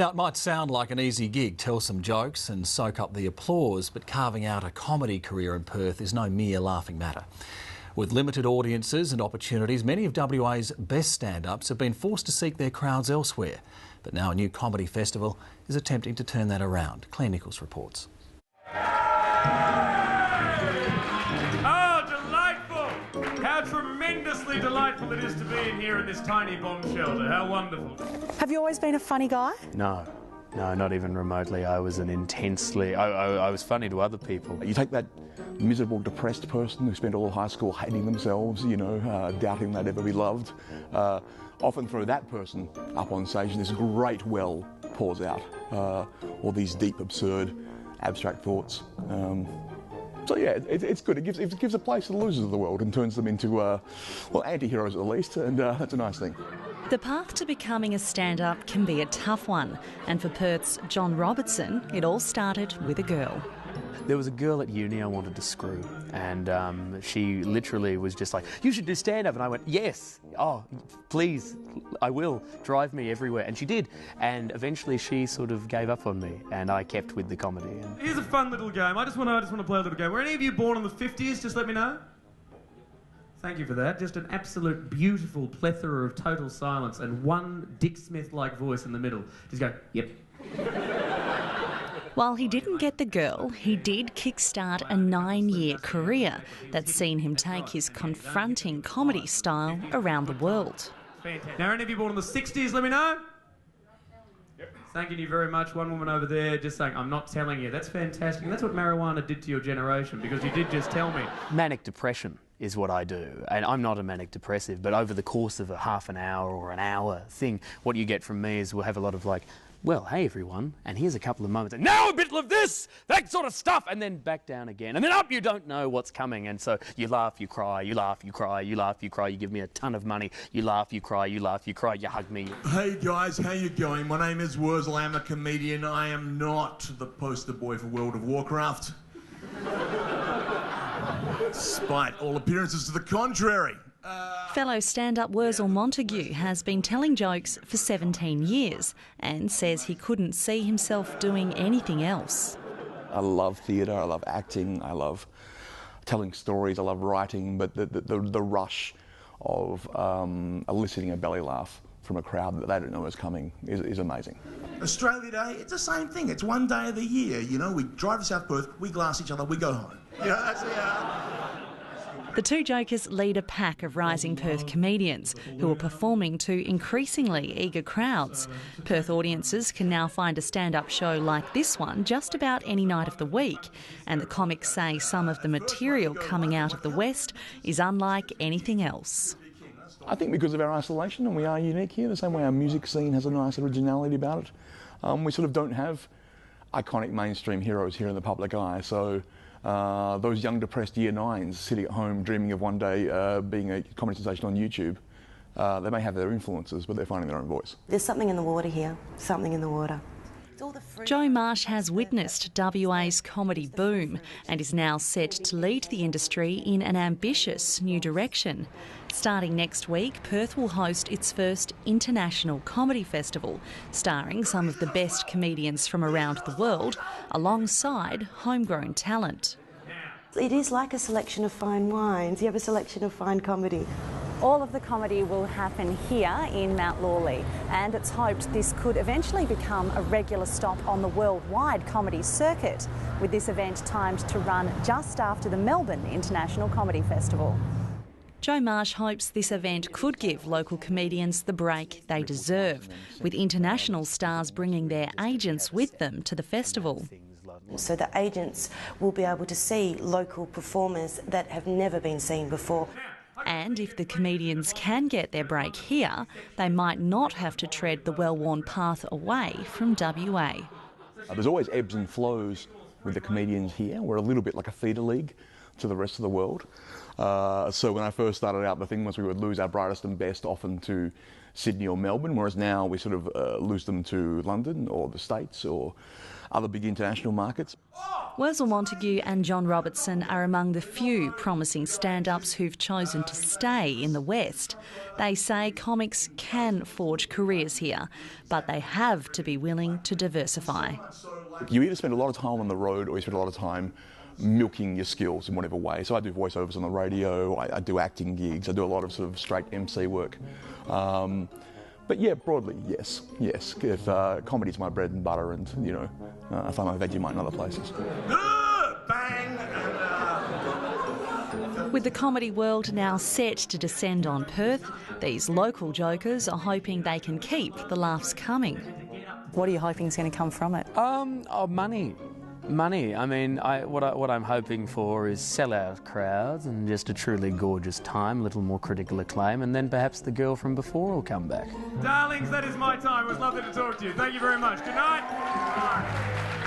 Now, it might sound like an easy gig, tell some jokes and soak up the applause, but carving out a comedy career in Perth is no mere laughing matter. With limited audiences and opportunities, many of WA's best stand-ups have been forced to seek their crowds elsewhere. But now a new comedy festival is attempting to turn that around. Claire Nichols reports. Oh, delightful! How tremendously delightful it is to be in here in this tiny bomb shelter. How wonderful. Have you always been a funny guy? No, not even remotely. I was I was funny to other people. You take that miserable, depressed person who spent all high school hating themselves, doubting they'd ever be loved. Often throw that person up on stage and this great well pours out. All these deep, absurd, abstract thoughts. So yeah, it's good. It gives a place to the losers of the world and turns them into, anti-heroes at least, and that's a nice thing. The path to becoming a stand-up can be a tough one, and for Perth's John Robertson, it all started with a girl. There was a girl at uni I wanted to screw, and she literally was just like, "You should do stand-up," and I went, "Yes, oh, please, I will, drive me everywhere," and she did, and eventually she sort of gave up on me, and I kept with the comedy. Here's a fun little game. I just want to play a little game. Were any of you born in the 50s? Just let me know. Thank you for that. Just an absolute beautiful plethora of total silence and one Dick Smith-like voice in the middle. Just go, "Yep." While he didn't get the girl, he did kickstart a 9-year career that's seen him take his confronting comedy style around the world. Fantastic. Now, any of you born in the 60s, let me know. Yep. Thanking you very much. One woman over there just saying, "I'm not telling you." That's fantastic. And that's what marijuana did to your generation, because you did just tell me. Manic depression is what I do, and I'm not a manic depressive, but over the course of a half an hour or an hour thing, what you get from me is we'll have a lot of like, "Well, hey everyone, and here's a couple of moments, and now a bit of this, that sort of stuff," and then back down again, and then up, you don't know what's coming, and so you laugh, you cry, you laugh, you cry, you laugh, you cry, you give me a ton of money, you laugh, you cry, you laugh, you cry, you hug me. Hey guys, how you going? My name is Wurzel, I am a comedian. I am not the poster boy for World of Warcraft. Despite all appearances to the contrary. Fellow stand-up Wurzel Montague has been telling jokes for 17 years and says he couldn't see himself doing anything else. I love theatre, I love acting, I love telling stories, I love writing, but the rush of eliciting a belly laugh from a crowd that they don't know is coming is amazing. Australia Day, it's the same thing. It's one day of the year, we drive to South Perth, we glass each other, we go home. That's The two jokers lead a pack of rising Perth comedians who are performing to increasingly eager crowds. Perth audiences can now find a stand-up show like this one just about any night of the week, and the comics say some of the material coming out of the West is unlike anything else. I think because of our isolation, and we are unique here, the same way our music scene has a nice originality about it. We sort of don't have iconic mainstream heroes here in the public eye, so those young depressed year 9s sitting at home dreaming of one day being a comedy sensation on YouTube, they may have their influences, but they're finding their own voice. There's something in the water here, something in the water. Joe Marsh has witnessed WA's comedy boom and is now set to lead the industry in an ambitious new direction. Starting next week, Perth will host its first international comedy festival, starring some of the best comedians from around the world, alongside homegrown talent. It is like a selection of fine wines. You have a selection of fine comedy. All of the comedy will happen here in Mount Lawley, and it's hoped this could eventually become a regular stop on the worldwide comedy circuit, with this event timed to run just after the Melbourne International Comedy Festival. Joe Marsh hopes this event could give local comedians the break they deserve, with international stars bringing their agents with them to the festival. So the agents will be able to see local performers that have never been seen before. And if the comedians can get their break here, they might not have to tread the well-worn path away from WA. There's always ebbs and flows with the comedians here. We're a little bit like a feeder league to the rest of the world. So when I first started out, the thing was we would lose our brightest and best often to Sydney or Melbourne, whereas now we sort of lose them to London or the States or other big international markets. Oh! Wurzel Montague and John Robertson are among the few promising stand-ups who've chosen to stay in the West. They say comics can forge careers here, but they have to be willing to diversify. You either spend a lot of time on the road or you spend a lot of time milking your skills in whatever way. So I do voiceovers on the radio, I do acting gigs, I do a lot of sort of straight MC work. But yeah, broadly, yes. If comedy's my bread and butter, and you know, I find my Vegemite in other places. Bang! With the comedy world now set to descend on Perth, these local jokers are hoping they can keep the laughs coming. What are you hoping is going to come from it? Money. I mean, what I'm hoping for is sellout crowds and just a truly gorgeous time, a little more critical acclaim, and then perhaps the girl from before will come back. Darlings, that is my time. It was lovely to talk to you. Thank you very much. Good night.